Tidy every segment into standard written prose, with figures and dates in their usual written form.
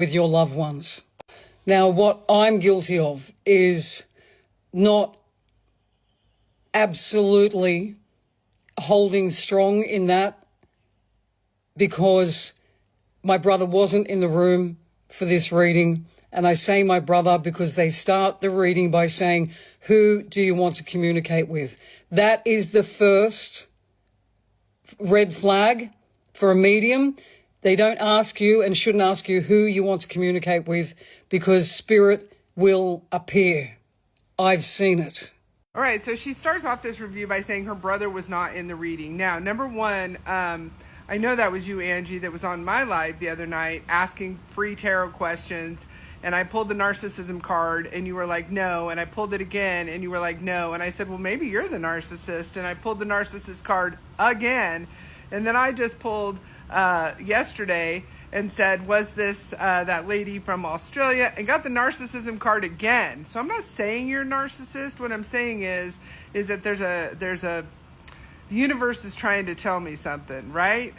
with your loved ones. Now, what I'm guilty of is not absolutely holding strong in that, because my brother wasn't in the room for this reading. And I say my brother because they start the reading by saying, who do you want to communicate with? That is the first red flag for a medium. They don't ask you and shouldn't ask you who you want to communicate with, because spirit will appear. I've seen it. All right, so she starts off this review by saying her brother was not in the reading. Now, number one, I know that was you, Angie, that was on my live the other night asking free tarot questions, and I pulled the narcissism card, and you were like, no, and I pulled it again, and you were like, no, and I said, well, maybe you're the narcissist, and I pulled the narcissist card again, and then I just pulled yesterday and said, was this that lady from Australia, and got the narcissism card again. So I'm not saying you're a narcissist. What I'm saying is that the universe is trying to tell me something, right,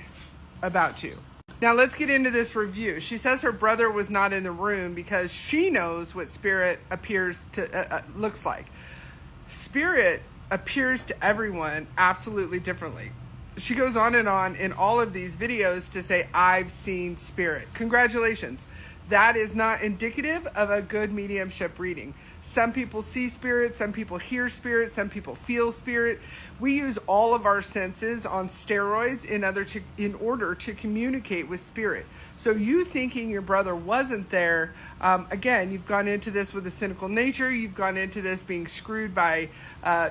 about you. Now let's get into this review. She says her brother was not in the room because she knows what spirit appears to looks like. Spirit appears to everyone absolutely differently. She goes on in all of these videos to say, I've seen spirit. Congratulations. That is not indicative of a good mediumship reading. Some people see spirit, some people hear spirit, some people feel spirit. We use all of our senses on steroids in order to communicate with spirit. So you thinking your brother wasn't there, again, you've gone into this with a cynical nature. You've gone into this being screwed by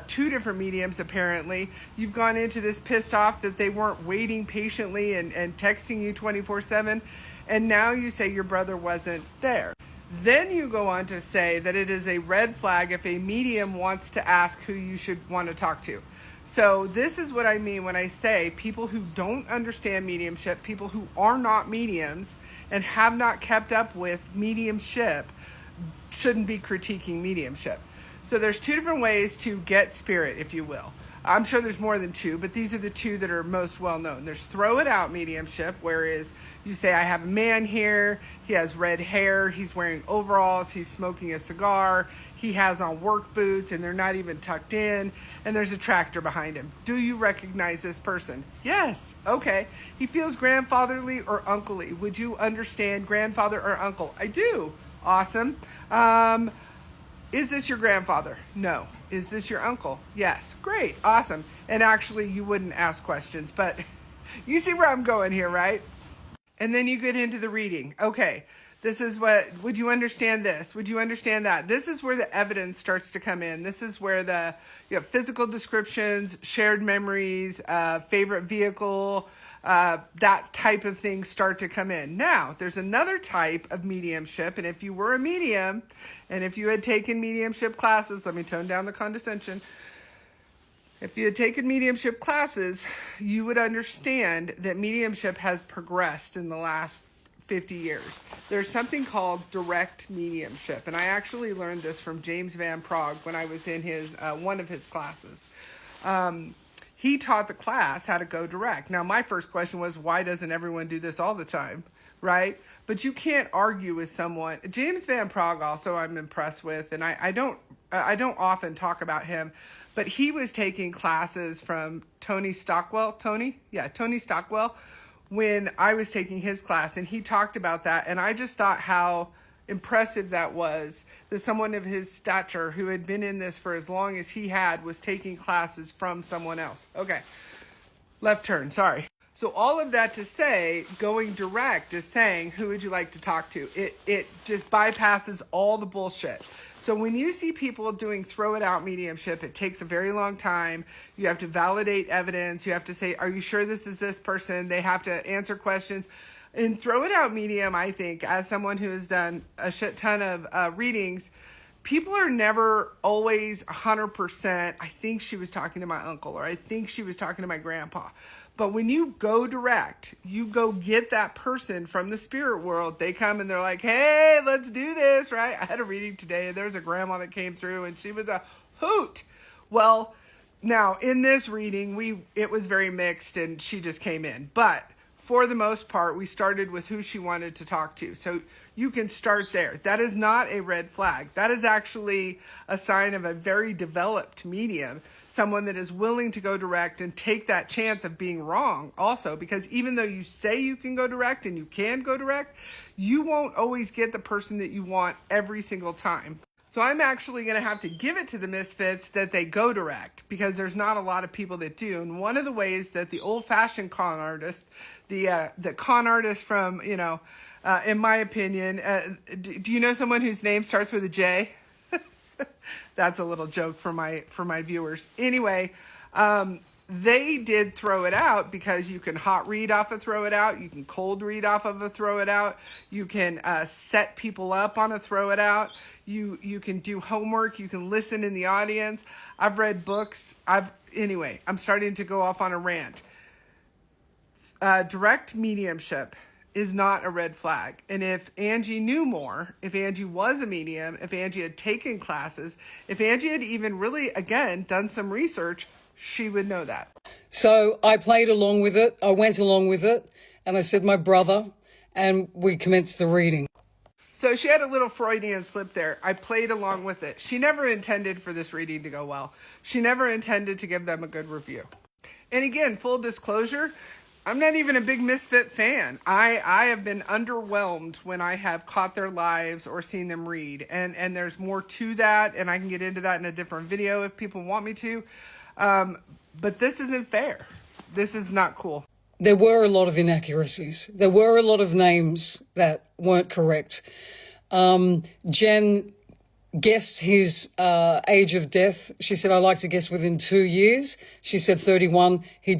two different mediums, apparently. You've gone into this pissed off that they weren't waiting patiently and texting you 24/7. And now you say your brother wasn't there. Then you go on to say that it is a red flag if a medium wants to ask who you should want to talk to. So this is what I mean when I say people who don't understand mediumship, people who are not mediums and have not kept up with mediumship, shouldn't be critiquing mediumship. So there's two different ways to get spirit, if you will. I'm sure there's more than two, but these are the two that are most well known. There's throw it out mediumship, whereas you say, I have a man here, he has red hair, he's wearing overalls, he's smoking a cigar, he has on work boots, and they're not even tucked in, and there's a tractor behind him. Do you recognize this person? Yes. Okay. He feels grandfatherly or unclely. Would you understand grandfather or uncle? I do. Awesome. Is this your grandfather? No. Is this your uncle? Yes. Great. Awesome. And actually, you wouldn't ask questions, but you see where I'm going here, right? And then you get into the reading. Okay, this is would you understand this? Would you understand that? This is where the evidence starts to come in. This is where you have physical descriptions, shared memories, favorite vehicle, that type of thing start to come in. Now, there's another type of mediumship, and if you were a medium, and if you had taken mediumship classes, let me tone down the condescension. If you had taken mediumship classes, you would understand that mediumship has progressed in the last 50 years. There's something called direct mediumship, and I actually learned this from James Van Prague when I was in his one of his classes. He taught the class how to go direct. Now, my first question was, why doesn't everyone do this all the time, right? But you can't argue with someone. James Van Prague also I'm impressed with, and I don't often talk about him, but he was taking classes from Tony Stockwell, when I was taking his class, and he talked about that, and I just thought how impressive that was, that someone of his stature who had been in this for as long as he had was taking classes from someone else. Okay, left turn, sorry. So all of that to say, going direct is saying, who would you like to talk to? It just bypasses all the bullshit. So when you see people doing throw it out mediumship, it takes a very long time. You have to validate evidence. You have to say, are you sure this is this person? They have to answer questions. In throw it out medium, I think, as someone who has done a shit ton of readings, people are never always 100%. I think she was talking to my uncle, or I think she was talking to my grandpa. But when you go direct, you go get that person from the spirit world. They come and they're like, hey, let's do this, right? I had a reading today, and there's a grandma that came through, and she was a hoot. Well, now in this reading, it was very mixed, and she just came in. But for the most part, we started with who she wanted to talk to. So you can start there. That is not a red flag. That is actually a sign of a very developed medium, someone that is willing to go direct and take that chance of being wrong also, because even though you say you can go direct and you can go direct, you won't always get the person that you want every single time. So I'm actually going to have to give it to the Misfits that they go direct, because there's not a lot of people that do. And one of the ways that the old-fashioned con artist, the con artist from, in my opinion, do you know someone whose name starts with a J? That's a little joke for my viewers. Anyway, they did throw it out, because you can hot read off of throw it out. You can cold read off of a throw it out. You can set people up on a throw it out. You can do homework. You can listen in the audience. I've read books. Anyway, I'm starting to go off on a rant. Direct mediumship is not a red flag. And if Angie knew more, if Angie was a medium, if Angie had taken classes, if Angie had even really, again, done some research, she would know that. So I played along with it. I went along with it, and I said my brother, and we commenced the reading. So she had a little Freudian slip there. I played along with it. She never intended for this reading to go well. She never intended to give them a good review. And again, full disclosure, I'm not even a big Misfit fan. I have been underwhelmed when I have caught their lives or seen them read. And there's more to that, and I can get into that in a different video if people want me to. But this isn't fair. This is not cool. There were a lot of inaccuracies. There were a lot of names that weren't correct. Jen guessed his age of death. She said, I like to guess within 2 years. She said 31. He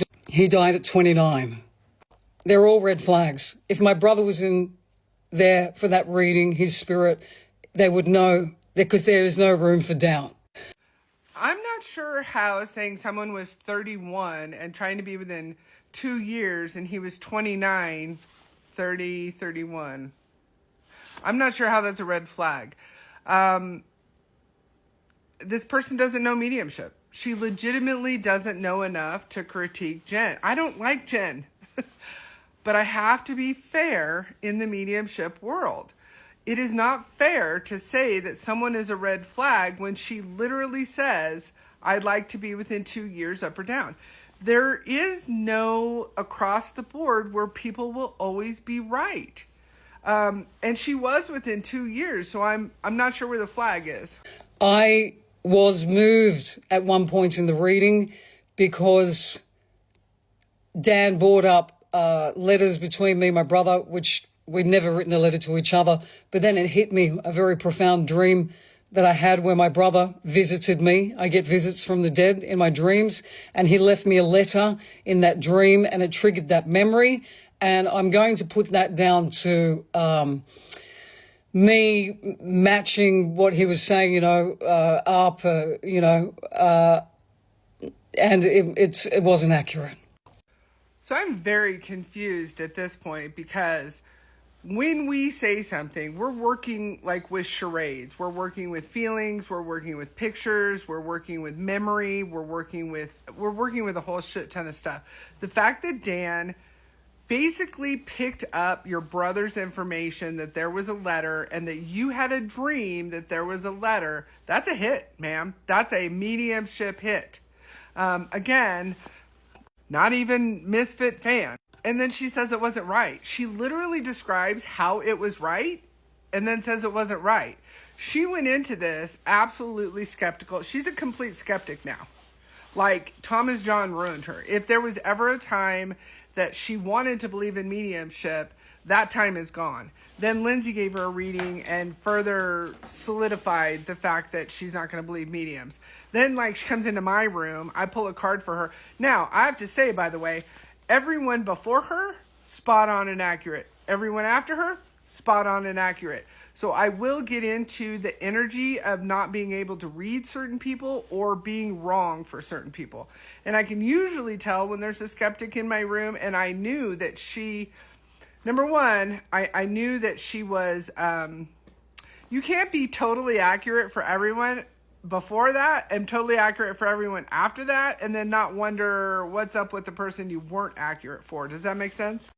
died at 29. They're all red flags. If my brother was in there for that reading, his spirit, they would know, because there is no room for doubt. I'm not sure how saying someone was 31 and trying to be within 2 years and he was 29, 30, 31. I'm not sure how that's a red flag. This person doesn't know mediumship. She legitimately doesn't know enough to critique Jen. I don't like Jen, but I have to be fair in the mediumship world. It is not fair to say that someone is a red flag when she literally says, I'd like to be within 2 years up or down. There is no across the board where people will always be right. And she was within 2 years, so I'm not sure where the flag is. I was moved at one point in the reading because Dan brought up letters between me and my brother, which we'd never written a letter to each other. But then it hit me, a very profound dream that I had where my brother visited me. I get visits from the dead in my dreams, and he left me a letter in that dream, and it triggered that memory. And I'm going to put that down to me matching what he was saying, and it wasn't accurate. So I'm very confused at this point, because when we say something, we're working like with charades. We're working with feelings. We're working with pictures. We're working with memory. We're working with a whole shit ton of stuff. The fact that Dan basically picked up your brother's information, that there was a letter, and that you had a dream that there was a letter, that's a hit, ma'am. That's a mediumship hit. Again, not even Misfit fan. And then she says it wasn't right. She literally describes how it was right and then says it wasn't right. She went into this absolutely skeptical. She's a complete skeptic now. Like Thomas John ruined her. If there was ever a time that she wanted to believe in mediumship, that time is gone. Then Lindsay gave her a reading and further solidified the fact that she's not going to believe mediums. Then she comes into my room, I pull a card for her. Now, I have to say, by the way, everyone before her, spot on and accurate. Everyone after her, spot on and accurate. So I will get into the energy of not being able to read certain people or being wrong for certain people. And I can usually tell when there's a skeptic in my room, and I knew that she, number one, I knew that she was, you can't be totally accurate for everyone before that and totally accurate for everyone after that, and then not wonder what's up with the person you weren't accurate for. Does that make sense?